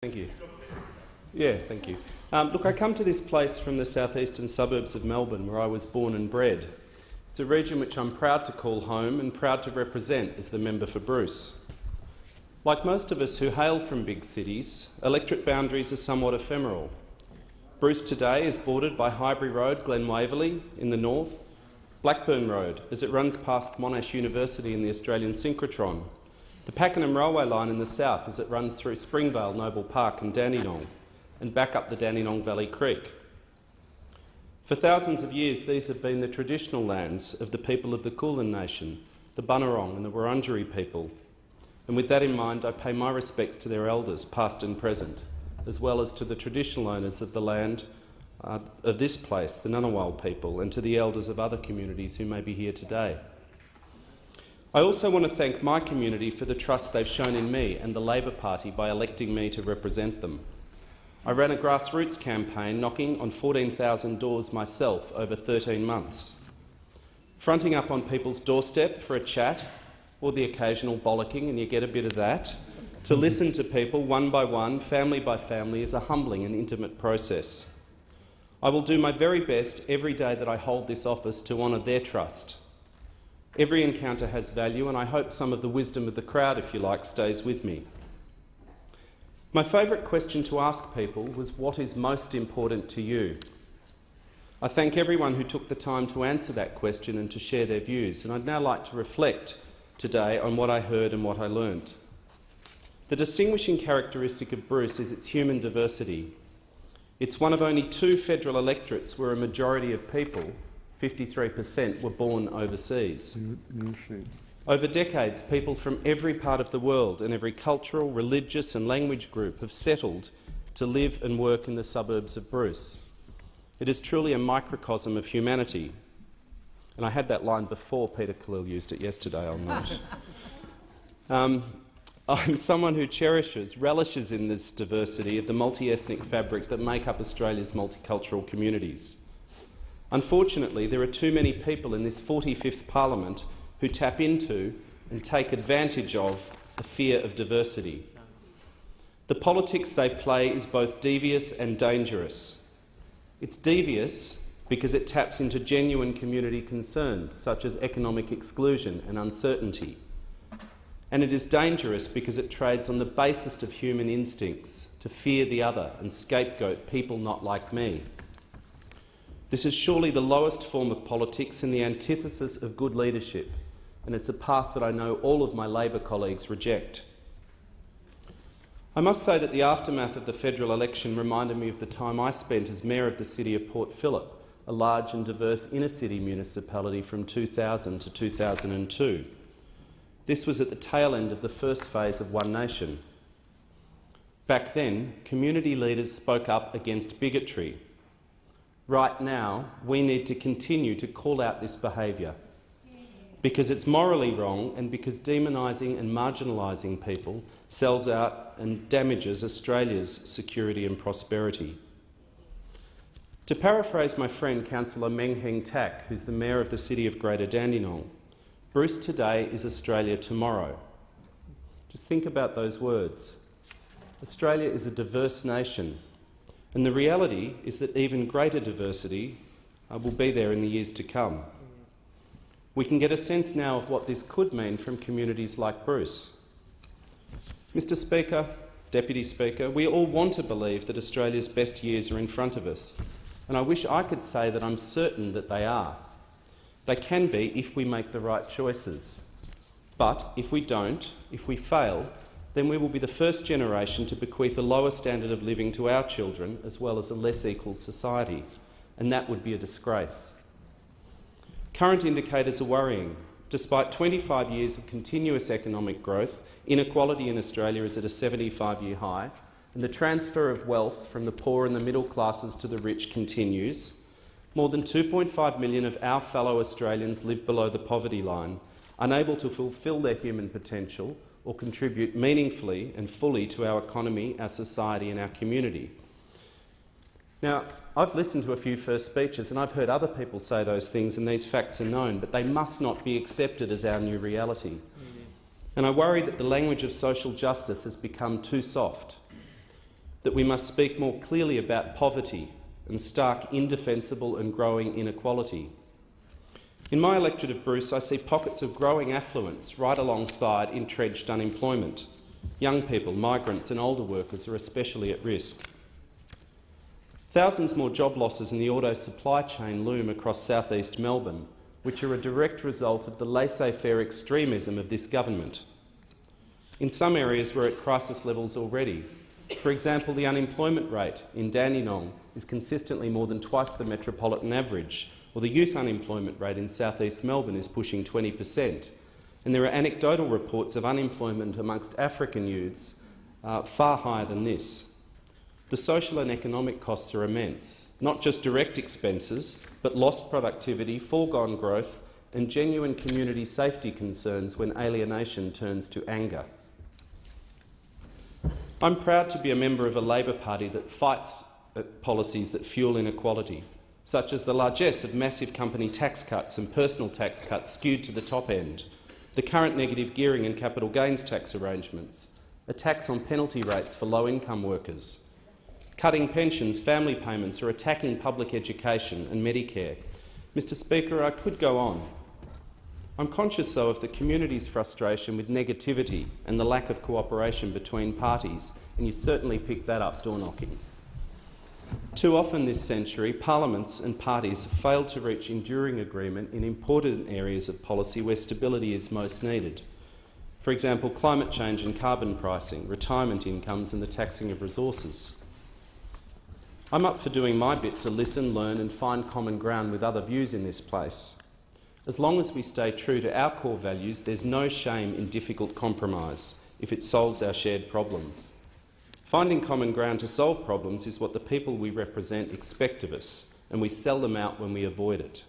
Thank you. Yeah, thank you. Look, I come to this place from the southeastern suburbs of Melbourne, where I was born and bred. It's a region which I'm proud to call home and proud to represent as the member for Bruce. Like most of us who hail from big cities, electorate boundaries are somewhat ephemeral. Bruce today is bordered by Highbury Road, Glen Waverley in the north, Blackburn Road as it runs past Monash University and the Australian synchrotron, the Pakenham Railway line in the south as it runs through Springvale, Noble Park and Dandenong, and back up the Dandenong Valley Creek. For thousands of years, these have been the traditional lands of the people of the Kulin Nation, the Bunurong and the Wurundjeri people. And with that in mind, I pay my respects to their elders, past and present, as well as to the traditional owners of the land of this place, the Ngunnawal people, and to the elders of other communities who may be here today. I also want to thank my community for the trust they've shown in me and the Labor Party by electing me to represent them. I ran a grassroots campaign knocking on 14,000 doors myself over 13 months, fronting up on people's doorstep for a chat or the occasional bollocking, and you get a bit of that. To listen to people one by one, family by family, is a humbling and intimate process. I will do my very best every day that I hold this office to honour their trust. Every encounter has value, and I hope some of the wisdom of the crowd, if you like, stays with me. My favourite question to ask people was, what is most important to you? I thank everyone who took the time to answer that question and to share their views, and I'd now like to reflect today on what I heard and what I learned. The distinguishing characteristic of Bruce is its human diversity. It's one of only 2 federal electorates where a majority of people, 53%, were born overseas. Over decades, people from every part of the world and every cultural, religious and language group have settled to live and work in the suburbs of Bruce. It is truly a microcosm of humanity. And I had that line before Peter Khalil used it yesterday, I'll note. I'm someone who relishes in this diversity of the multi-ethnic fabric that make up Australia's multicultural communities. Unfortunately, there are too many people in this 45th Parliament who tap into and take advantage of the fear of diversity. The politics they play is both devious and dangerous. It's devious because it taps into genuine community concerns such as economic exclusion and uncertainty. And it is dangerous because it trades on the basest of human instincts to fear the other and scapegoat people not like me. This is surely the lowest form of politics and the antithesis of good leadership, and it's a path that I know all of my Labor colleagues reject. I must say that the aftermath of the federal election reminded me of the time I spent as Mayor of the city of Port Phillip, a large and diverse inner-city municipality from 2000 to 2002. This was at the tail end of the first phase of One Nation. Back then, community leaders spoke up against bigotry. Right now, we need to continue to call out this behaviour because it's morally wrong and because demonising and marginalising people sells out and damages Australia's security and prosperity. To paraphrase my friend Councillor Meng Heng Tak, who's the Mayor of the city of Greater Dandenong, Bruce today is Australia tomorrow. Just think about those words. Australia is a diverse nation. And the reality is that even greater diversity will be there in the years to come. We can get a sense now of what this could mean from communities like Bruce. Mr Speaker, Deputy Speaker, we all want to believe that Australia's best years are in front of us, and I wish I could say that I'm certain that they are. They can be if we make the right choices. But if we don't, if we fail, then we will be the first generation to bequeath a lower standard of living to our children as well as a less equal society, and that would be a disgrace. Current indicators are worrying. Despite 25 years of continuous economic growth, inequality in Australia is at a 75-year high, and the transfer of wealth from the poor and the middle classes to the rich continues. More than 2.5 million of our fellow Australians live below the poverty line, unable to fulfil their human potential or contribute meaningfully and fully to our economy, our society and our community. Now, I've listened to a few first speeches and I've heard other people say those things, and these facts are known, but they must not be accepted as our new reality. And I worry that the language of social justice has become too soft. that we must speak more clearly about poverty and stark, indefensible and growing inequality. In my electorate of Bruce, I see pockets of growing affluence right alongside entrenched unemployment. Young people, migrants and older workers are especially at risk. Thousands more job losses in the auto supply chain loom across southeast Melbourne, which are a direct result of the laissez-faire extremism of this government. In some areas we're at crisis levels already. For example, the unemployment rate in Dandenong is consistently more than twice the metropolitan average, or the youth unemployment rate in southeast Melbourne is pushing 20%. And there are anecdotal reports of unemployment amongst African youths far higher than this. The social and economic costs are immense, not just direct expenses, but lost productivity, foregone growth and genuine community safety concerns when alienation turns to anger. I'm proud to be a member of a Labor Party that fights policies that fuel inequality, such as the largesse of massive company tax cuts and personal tax cuts skewed to the top end, the current negative gearing and capital gains tax arrangements, a tax on penalty rates for low-income workers, cutting pensions, family payments or attacking public education and Medicare. Mr Speaker, I could go on. I'm conscious, though, of the community's frustration with negativity and the lack of cooperation between parties, and you certainly picked that up door-knocking. Too often this century, parliaments and parties have failed to reach enduring agreement in important areas of policy where stability is most needed. For example, climate change and carbon pricing, retirement incomes and the taxing of resources. I'm up for doing my bit to listen, learn and find common ground with other views in this place. As long as we stay true to our core values, there's no shame in difficult compromise if it solves our shared problems. Finding common ground to solve problems is what the people we represent expect of us, and we sell them out when we avoid it.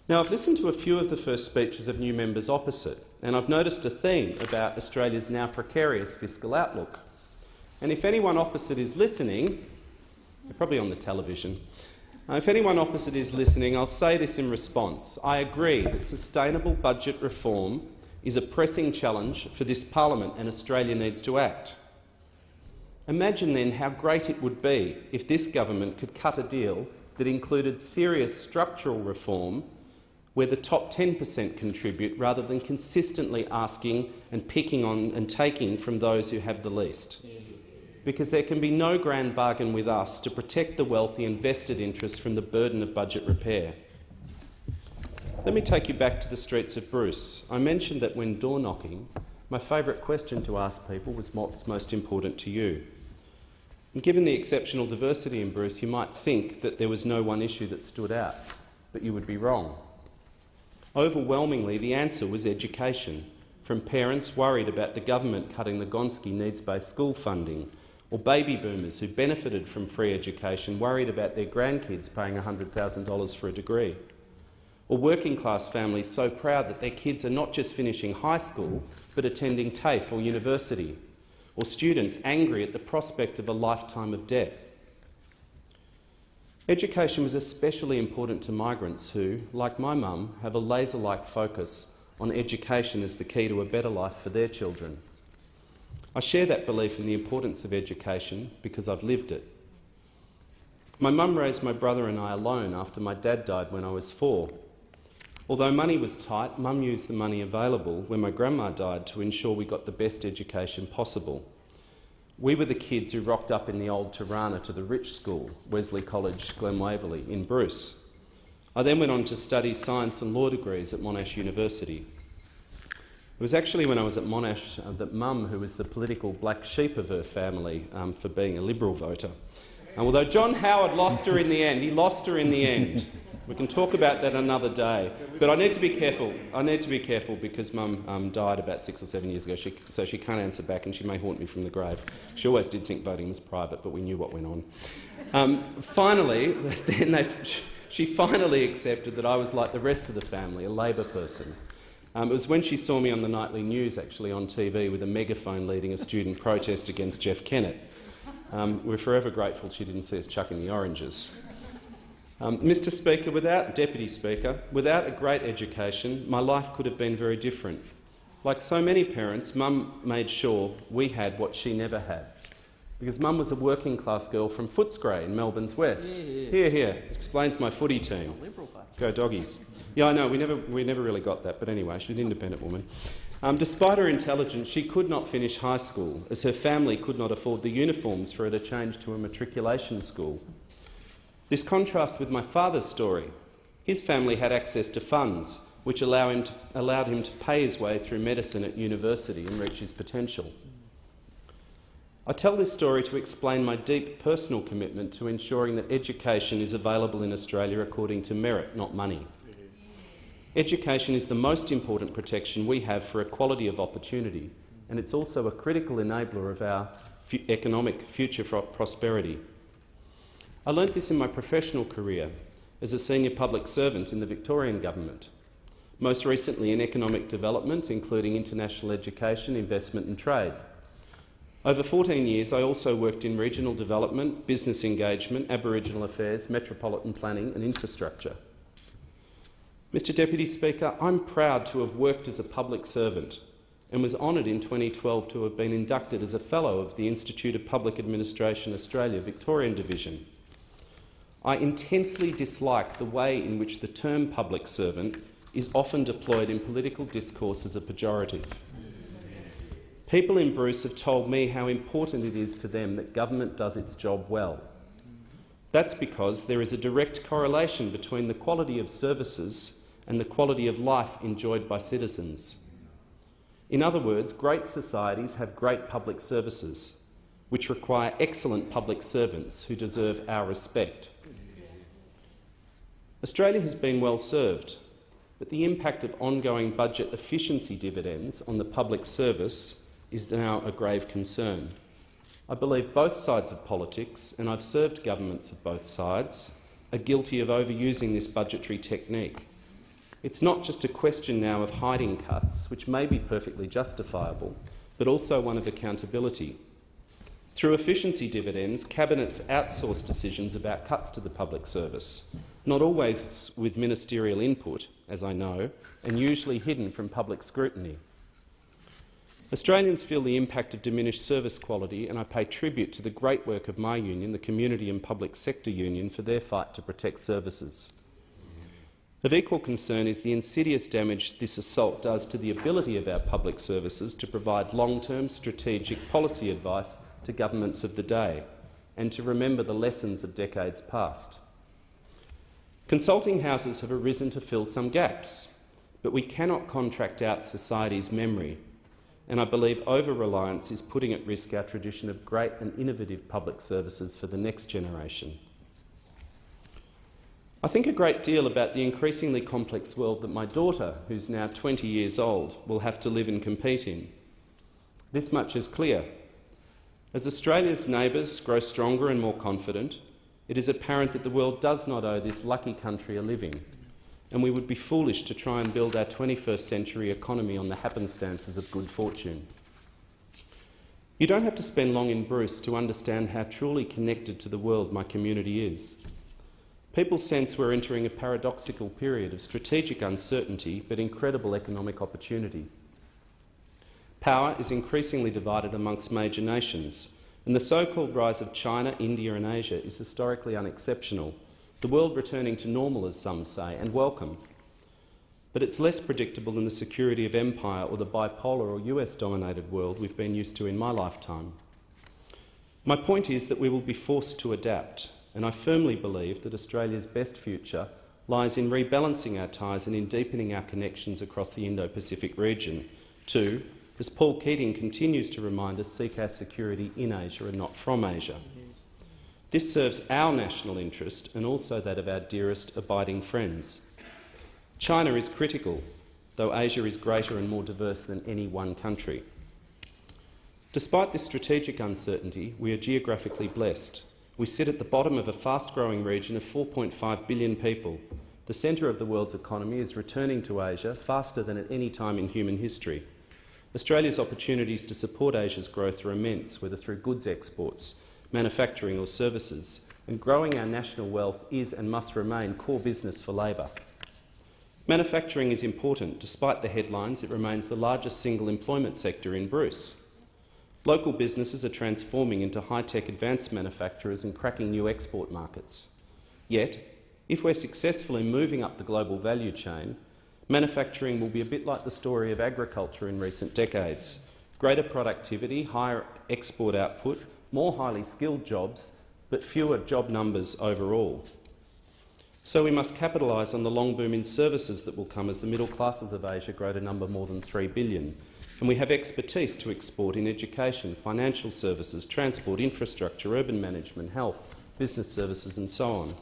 Now, I've listened to a few of the first speeches of new members opposite, and I've noticed a theme about Australia's now precarious fiscal outlook. And if anyone opposite is listening, they're probably on the television, if anyone opposite is listening, I'll say this in response. I agree that sustainable budget reform is a pressing challenge for this parliament and Australia needs to act. Imagine then how great it would be if this government could cut a deal that included serious structural reform where the top 10% contribute rather than consistently asking and picking on and taking from those who have the least. Because there can be no grand bargain with us to protect the wealthy and vested interests from the burden of budget repair. Let me take you back to the streets of Bruce. I mentioned that when door knocking, my favourite question to ask people was what's most important to you. And given the exceptional diversity in Bruce, you might think that there was no one issue that stood out, but you would be wrong. Overwhelmingly, the answer was education, from parents worried about the government cutting the Gonski needs-based school funding, or baby boomers who benefited from free education worried about their grandkids paying $100,000 for a degree, or working-class families so proud that their kids are not just finishing high school but attending TAFE or university, or students angry at the prospect of a lifetime of debt. Education was especially important to migrants who, like my mum, have a laser-like focus on education as the key to a better life for their children. I share that belief in the importance of education because I've lived it. My mum raised my brother and I alone after my dad died when I was 4. Although money was tight, Mum used the money available when my grandma died to ensure we got the best education possible. We were the kids who rocked up in the old Tirana to the rich school, Wesley College, Glen Waverley, in Bruce. I then went on to study science and law degrees at Monash University. It was actually when I was at Monash that Mum, who was the political black sheep of her family for being a Liberal voter, and although John Howard lost her in the end, he lost her in the end. We can talk about that another day. But I need to be careful. I need to be careful because Mum died about 6 or 7 years ago, so she can't answer back and she may haunt me from the grave. She always did think voting was private, but we knew what went on. She finally accepted that I was like the rest of the family, a Labor person. It was when she saw me on the nightly news, actually on TV, with a megaphone leading a student protest against Jeff Kennett. We're forever grateful she didn't see us chucking the oranges. Mr Speaker, Deputy Speaker, without a great education, my life could have been very different. Like so many parents, Mum made sure we had what she never had, because Mum was a working class girl from Footscray in Melbourne's West. Yeah. Here, here. Explains my footy team. Liberal party. Go Doggies. Yeah, I know, we never really got that, but anyway, she's an independent woman. Despite her intelligence, she could not finish high school, as her family could not afford the uniforms for her to change to a matriculation school. This contrasts with my father's story. His family had access to funds, which allowed him to pay his way through medicine at university and reach his potential. I tell this story to explain my deep personal commitment to ensuring that education is available in Australia according to merit, not money. Education is the most important protection we have for equality of opportunity, and it's also a critical enabler of our economic future prosperity. I learnt this in my professional career as a senior public servant in the Victorian government, most recently in economic development, including international education, investment and trade. Over 14 years, I also worked in regional development, business engagement, Aboriginal affairs, metropolitan planning and infrastructure. Mr Deputy Speaker, I'm proud to have worked as a public servant and was honoured in 2012 to have been inducted as a Fellow of the Institute of Public Administration Australia Victorian Division. I intensely dislike the way in which the term public servant is often deployed in political discourse as a pejorative. People in Bruce have told me how important it is to them that government does its job well. That's because there is a direct correlation between the quality of services and the quality of life enjoyed by citizens. In other words, great societies have great public services, which require excellent public servants who deserve our respect. Australia has been well served, but the impact of ongoing budget efficiency dividends on the public service is now a grave concern. I believe both sides of politics, and I've served governments of both sides, are guilty of overusing this budgetary technique. It's not just a question now of hiding cuts, which may be perfectly justifiable, but also one of accountability. Through efficiency dividends, cabinets outsource decisions about cuts to the public service, not always with ministerial input, as I know, and usually hidden from public scrutiny. Australians feel the impact of diminished service quality, and I pay tribute to the great work of my union, the Community and Public Sector Union, for their fight to protect services. Of equal concern is the insidious damage this assault does to the ability of our public services to provide long-term strategic policy advice to governments of the day and to remember the lessons of decades past. Consulting houses have arisen to fill some gaps, but we cannot contract out society's memory, and I believe over-reliance is putting at risk our tradition of great and innovative public services for the next generation. I think a great deal about the increasingly complex world that my daughter, who's now 20 years old, will have to live and compete in. This much is clear. As Australia's neighbours grow stronger and more confident, it is apparent that the world does not owe this lucky country a living, and we would be foolish to try and build our 21st century economy on the happenstances of good fortune. You don't have to spend long in Bruce to understand how truly connected to the world my community is. People sense we're entering a paradoxical period of strategic uncertainty but incredible economic opportunity. Power is increasingly divided amongst major nations, and the so-called rise of China, India and Asia is historically unexceptional, the world returning to normal, as some say, and welcome. But it's less predictable than the security of empire or the bipolar or US-dominated world we've been used to in my lifetime. My point is that we will be forced to adapt, and I firmly believe that Australia's best future lies in rebalancing our ties and in deepening our connections across the Indo-Pacific region to, as Paul Keating continues to remind us, seek our security in Asia and not from Asia. This serves our national interest and also that of our dearest abiding friends. China is critical, though Asia is greater and more diverse than any one country. Despite this strategic uncertainty, we are geographically blessed. We sit at the bottom of a fast-growing region of 4.5 billion people. The centre of the world's economy is returning to Asia faster than at any time in human history. Australia's opportunities to support Asia's growth are immense, whether through goods exports, manufacturing or services, and growing our national wealth is and must remain core business for Labor. Manufacturing is important. Despite the headlines, it remains the largest single employment sector in Bruce. Local businesses are transforming into high-tech advanced manufacturers and cracking new export markets. Yet, if we're successful in moving up the global value chain, manufacturing will be a bit like the story of agriculture in recent decades. Greater productivity, higher export output, more highly skilled jobs, but fewer job numbers overall. So we must capitalise on the long boom in services that will come as the middle classes of Asia grow to number more than 3 billion. And we have expertise to export in education, financial services, transport, infrastructure, urban management, health, business services and so on.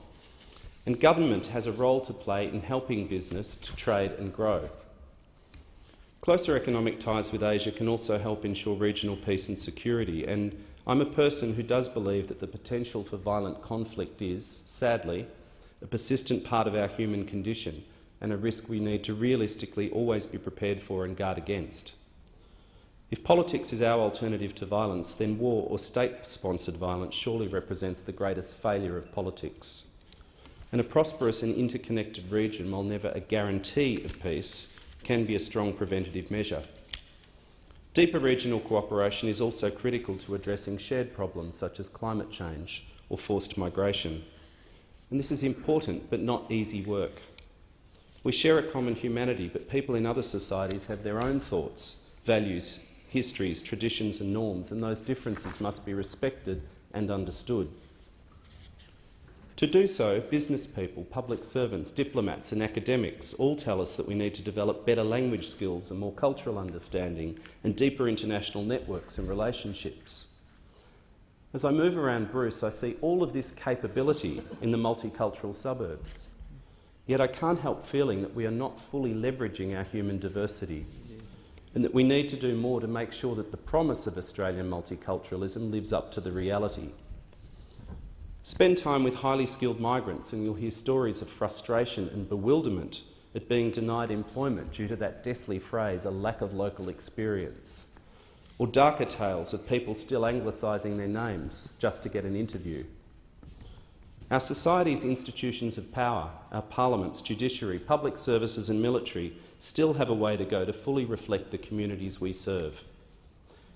And government has a role to play in helping business to trade and grow. Closer economic ties with Asia can also help ensure regional peace and security, and I'm a person who does believe that the potential for violent conflict is, sadly, a persistent part of our human condition and a risk we need to realistically always be prepared for and guard against. If politics is our alternative to violence, then war or state-sponsored violence surely represents the greatest failure of politics. And a prosperous and interconnected region, while never a guarantee of peace, can be a strong preventative measure. Deeper regional cooperation is also critical to addressing shared problems such as climate change or forced migration. And this is important but not easy work. We share a common humanity, but people in other societies have their own thoughts, values, histories, traditions and norms, and those differences must be respected and understood. To do so, business people, public servants, diplomats and academics all tell us that we need to develop better language skills and more cultural understanding and deeper international networks and relationships. As I move around Bruce, I see all of this capability in the multicultural suburbs. Yet I can't help feeling that we are not fully leveraging our human diversity and that we need to do more to make sure that the promise of Australian multiculturalism lives up to the reality. Spend time with highly skilled migrants and you'll hear stories of frustration and bewilderment at being denied employment due to that deathly phrase, a lack of local experience, or darker tales of people still anglicising their names just to get an interview. Our society's institutions of power, our parliaments, judiciary, public services and military still have a way to go to fully reflect the communities we serve.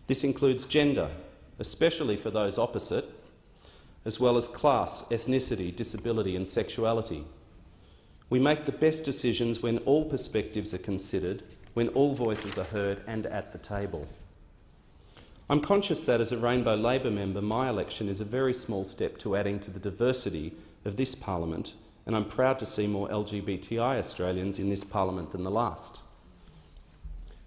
This includes gender, especially for those opposite, as well as class, ethnicity, disability and sexuality. We make the best decisions when all perspectives are considered, when all voices are heard and at the table. I'm conscious that as a Rainbow Labor member, my election is a very small step to adding to the diversity of this parliament, and I'm proud to see more LGBTI Australians in this parliament than the last.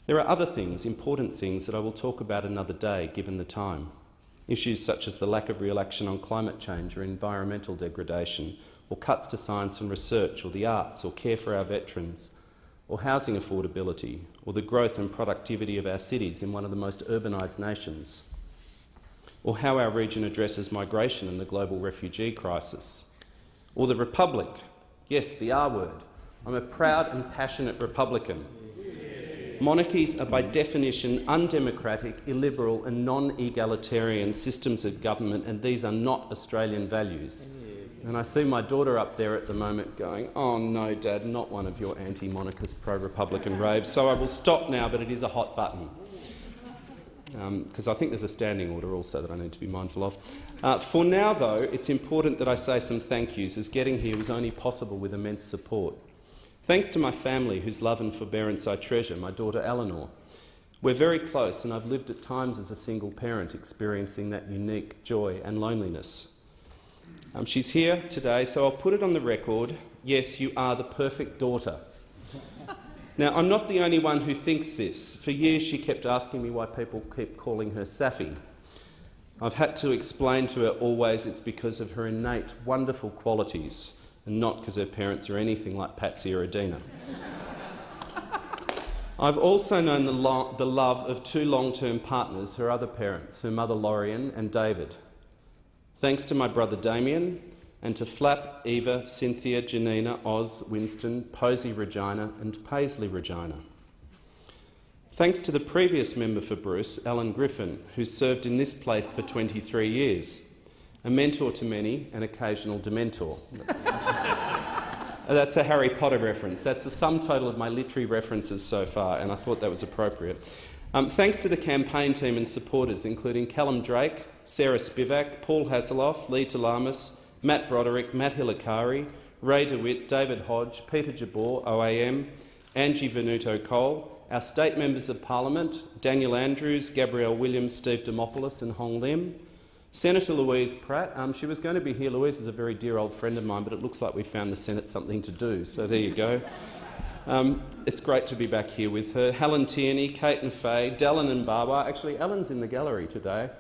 There are other things, important things, that I will talk about another day, given the time. Issues such as the lack of real action on climate change or environmental degradation, or cuts to science and research, or the arts, or care for our veterans, or housing affordability, or the growth and productivity of our cities in one of the most urbanised nations, or how our region addresses migration and the global refugee crisis, or the Republic, yes, the R word. I'm a proud and passionate Republican. Monarchies are by definition undemocratic, illiberal and non-egalitarian systems of government, and these are not Australian values. And I see my daughter up there at the moment going, "Oh no, Dad, not one of your anti-monarchist pro-Republican raves." So I will stop now, but it is a hot button. Because I think there's a standing order also that I need to be mindful of. For now, though, it's important that I say some thank yous, as getting here was only possible with immense support. Thanks to my family, whose love and forbearance I treasure, my daughter Eleanor. We're very close, and I've lived at times as a single parent, experiencing that unique joy and loneliness. She's here today, so I'll put it on the record. Yes, you are the perfect daughter. Now, I'm not the only one who thinks this. For years she kept asking me why people keep calling her Safi. I've had to explain to her always it's because of her innate wonderful qualities, and not because her parents are anything like Patsy or Adina. I've also known the love of two long-term partners, her other parents, her mother Lorian and David. Thanks to my brother Damien, and to Flap, Eva, Cynthia, Janina, Oz, Winston, Posey Regina and Paisley Regina. Thanks to the previous member for Bruce, Alan Griffin, who served in this place for 23 years. A mentor to many, an occasional dementor. That's a Harry Potter reference. That's the sum total of my literary references so far, and I thought that was appropriate. Thanks to the campaign team and supporters, including Callum Drake, Sarah Spivak, Paul Hasselhoff, Lee Talamas, Matt Broderick, Matt Hilakari, Ray DeWitt, David Hodge, Peter Jabor, OAM, Angie Venuto-Cole, our state members of parliament, Daniel Andrews, Gabrielle Williams, Steve Demopoulos and Hong Lim, Senator Louise Pratt. She was going to be here. Louise is a very dear old friend of mine, but it looks like we found the Senate something to do, so there you go. It's great to be back here with her. Helen Tierney, Kate and Faye, Dallin and Barbara. Actually, Alan's in the gallery today.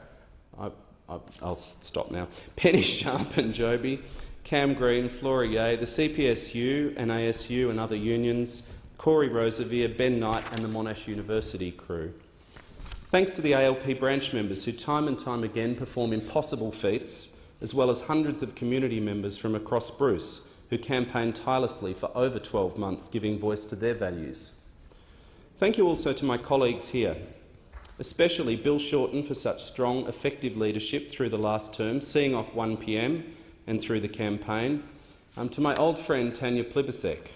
I'll stop now. Penny Sharp and Joby, Cam Green, Flora Yeh, the CPSU and ASU and other unions, Corey Rosevier, Ben Knight and the Monash University crew. Thanks to the ALP branch members who time and time again perform impossible feats, as well as hundreds of community members from across Bruce who campaigned tirelessly for over 12 months, giving voice to their values. Thank you also to my colleagues here, especially Bill Shorten for such strong, effective leadership through the last term, seeing off 1 p.m. and through the campaign. To my old friend Tanya Plibisek.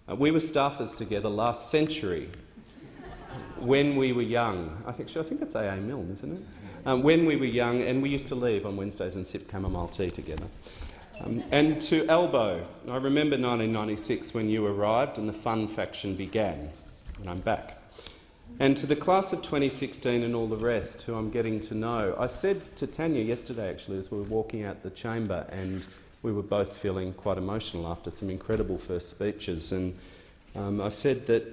We were staffers together last century when we were young. I think it's AA Milne, isn't it? When we were young, and we used to leave on Wednesdays and sip chamomile tea together. And to Elbow, I remember 1996 when you arrived and the fun faction began, and I'm back. And to the class of 2016 and all the rest who I'm getting to know, I said to Tanya yesterday actually as we were walking out the chamber, and we were both feeling quite emotional after some incredible first speeches, and I said that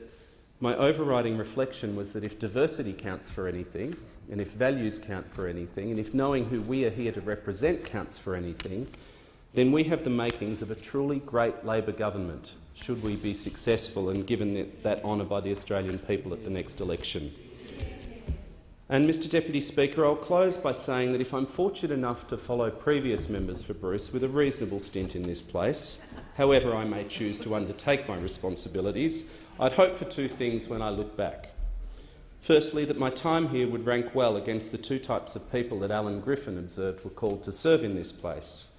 my overriding reflection was that if diversity counts for anything, and if values count for anything, and if knowing who we are here to represent counts for anything, then we have the makings of a truly great Labor government, should we be successful and given that honour by the Australian people at the next election. And, Mr Deputy Speaker, I'll close by saying that if I'm fortunate enough to follow previous members for Bruce with a reasonable stint in this place, however I may choose to undertake my responsibilities, I'd hope for two things when I look back. Firstly, that my time here would rank well against the two types of people that Alan Griffin observed were called to serve in this place.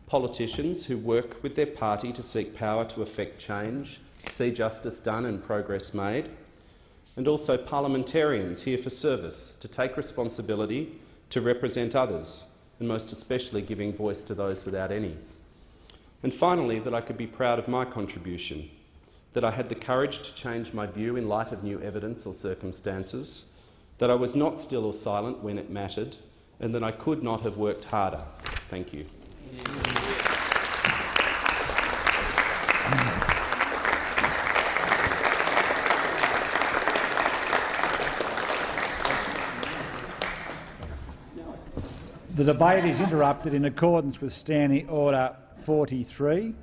Politicians who work with their party to seek power to effect change, see justice done and progress made, and also parliamentarians here for service, to take responsibility, to represent others, and most especially giving voice to those without any. And finally, that I could be proud of my contribution, that I had the courage to change my view in light of new evidence or circumstances, that I was not still or silent when it mattered, and that I could not have worked harder. Thank you. The debate is interrupted in accordance with Standing Order 43.